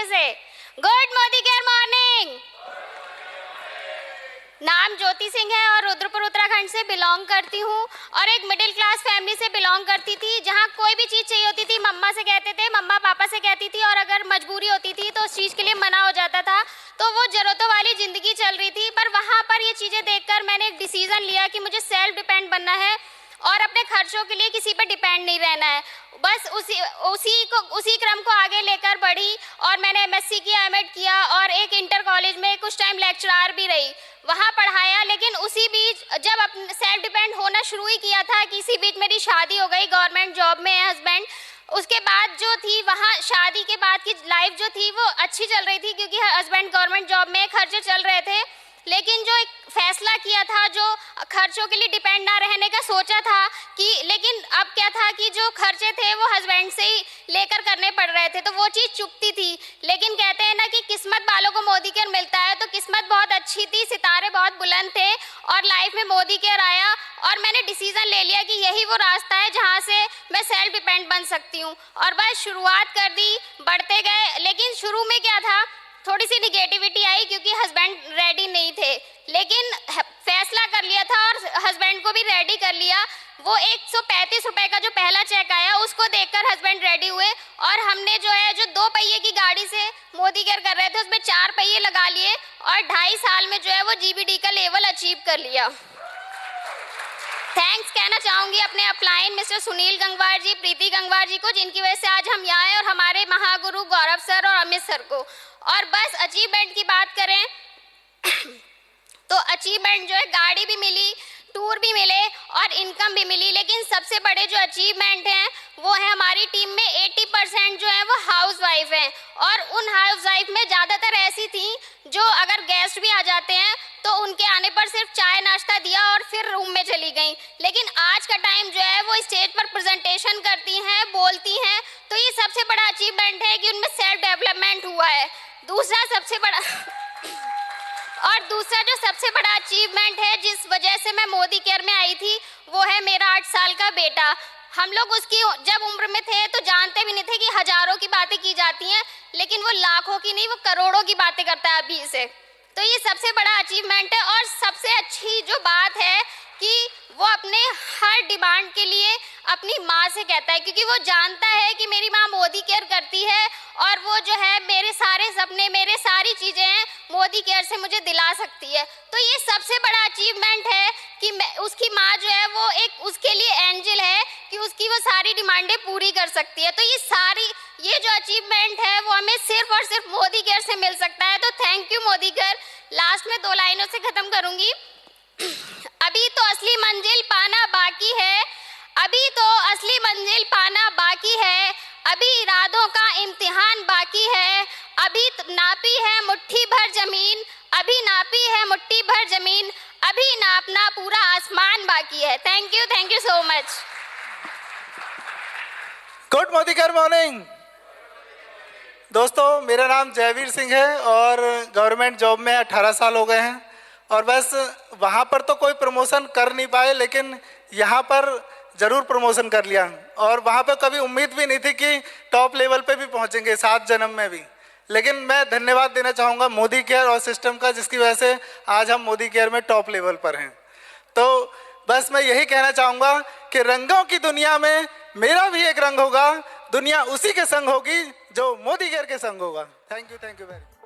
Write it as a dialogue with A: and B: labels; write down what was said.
A: से। Good Modi care morning. नाम ज्योति सिंह है और रुद्रपुर उत्तराखंड से बिलोंग करती हूँ और एक मिडिल क्लास फैमिली से बिलोंग करती थी, जहाँ कोई भी चीज़ चाहिए होती थी मम्मा से कहते थे, मम्मा पापा से कहती थी, और अगर मजबूरी होती थी तो उस चीज़ के लिए मना हो जाता था। तो वो ज़रूरतों वाली ज़िंदगी चल रही थी। पर वहाँ पर ये चीज़ें देखकर मैंने एक डिसीज़न लिया कि मुझे सेल्फ डिपेंड बनना है और अपने खर्चों के लिए किसी पर डिपेंड नहीं रहना है। बस उसी क्रम को आगे लेकर बढ़ी और मैंने एमएससी किया, एमएड किया और एक इंटर कॉलेज में कुछ टाइम लेक्चरार भी रही, वहाँ पढ़ाया। लेकिन उसी बीच जब अपने सेल्फ डिपेंड होना शुरू ही किया था कि इसी बीच मेरी शादी हो गई, गवर्नमेंट जॉब में है हस्बैंड। उसके बाद जो थी वहाँ शादी के बाद की लाइफ जो थी वो अच्छी चल रही थी क्योंकि हस्बैंड गवर्नमेंट जॉब में, खर्चे चल रहे थे। लेकिन जो एक फैसला किया था, जो खर्चों के लिए डिपेंड ना रहने का सोचा था कि, लेकिन अब क्या था कि जो खर्चे थे वो हस्बैंड से ही लेकर करने पड़ रहे थे, तो वो चीज़ चुभती थी। लेकिन कहते हैं ना कि किस्मत वालों को मोदी केयर मिलता है, तो किस्मत बहुत अच्छी थी, सितारे बहुत बुलंद थे और लाइफ में मोदी केयर आया और मैंने डिसीज़न ले लिया कि यही वो रास्ता है जहाँ से मैं सेल्फ डिपेंड बन सकती हूँ। और बस शुरुआत कर दी, बढ़ते गए। लेकिन शुरू में क्या था, थोड़ी सी निगेटिविटी आई क्योंकि हस्बैंड रेडी नहीं थे, लेकिन फैसला कर लिया था और हस्बैंड को भी रेडी कर लिया। वो 135 रुपए का जो पहला चेक आया उसको देखकर हस्बैंड रेडी हुए और हमने जो है, जो 2 पहिए की गाड़ी से मोदी केयर कर रहे थे उसमें 4 पहिए लगा लिए और 2.5 साल में जो है वो जीबीडी का लेवल अचीव कर लिया। थैंक्स कहना चाहूँगी अपने अपलाइन मिस्टर सुनील गंगवार जी, प्रीति गंगवार जी को, जिनकी वजह से आज हम यहाँ आए, और हमारे महागुरु गौरव सर और अमित सर को। और बस अचीवमेंट की बात करें तो अचीवमेंट जो है, गाड़ी भी मिली, टूर भी मिले और इनकम भी मिली। लेकिन सबसे बड़े जो अचीवमेंट हैं वो है हमारी टीम में 80% जो है वो हाउस वाइफ हैं और उन हाउस वाइफ में ज़्यादातर ऐसी थी जो अगर गेस्ट भी आ जाते हैं तो उनके आने पर सिर्फ चाय नाश्ता दिया और फिर रूम में चली गई। लेकिन आज का टाइम जो है वो स्टेज पर प्रेजेंटेशन करती हैं, बोलती हैं, तो ये सबसे बड़ा अचीवमेंट है कि उनमें सेल्फ डेवलपमेंट हुआ है। दूसरा जो सबसे बड़ा अचीवमेंट है जिस वजह से मैं मोदी केयर में आई थी वो है मेरा 8 साल का बेटा। हम लोग उसकी जब उम्र में थे तो जानते भी नहीं थे कि हजारों की बातें की जाती हैं, लेकिन वो लाखों की नहीं, वो करोड़ों की बातें करता है अभी से। तो ये सबसे बड़ा अचीवमेंट है। और सबसे अच्छी जो बात है कि वो अपने हर डिमांड के लिए अपनी माँ से कहता है, क्योंकि वो जानता है कि मेरी माँ मोदी केयर करती है और वो जो है मेरे सारे सपने, मेरे सारी चीज़ें हैं मोदी केयर से मुझे दिला सकती है। तो ये सबसे बड़ा अचीवमेंट है कि उसकी माँ जो है वो एक उसके लिए एंजल है कि उसकी वो सारी डिमांडें पूरी कर सकती है। तो ये जो अचीवमेंट है वो हमें सिर्फ और सिर्फ मोदी केयर से मिल सकता है। तो thank you Modi care. Last में 2 लाइनों से ख़त्म करूँगी। अभी तो असली मंजिल पाना बाकी है, अभी तो असली मंजिल पाना बाकी है, अभी इरादों का इम्तिहान बाकी है, अभी नापी है मुट्ठी भर जमीन, अभी नापी है मुट्ठी भर जमीन, अभी नापना पूरा आसमान बाकी है। Thank you so much.
B: Good Modi care morning दोस्तों, मेरा नाम जयवीर सिंह है और गवर्नमेंट जॉब में 18 साल हो गए हैं और बस वहाँ पर तो कोई प्रमोशन कर नहीं पाए, लेकिन यहाँ पर ज़रूर प्रमोशन कर लिया। और वहाँ पर कभी उम्मीद भी नहीं थी कि टॉप लेवल पे भी पहुँचेंगे 7 जन्म में भी। लेकिन मैं धन्यवाद देना चाहूँगा मोदी केयर और सिस्टम का, जिसकी वजह से आज हम मोदी केयर में टॉप लेवल पर हैं। तो बस मैं यही कहना चाहूँगा कि रंगों की दुनिया में मेरा भी एक रंग होगा, दुनिया उसी के संग होगी जो मोदी केयर के संग होगा। Thank you very much.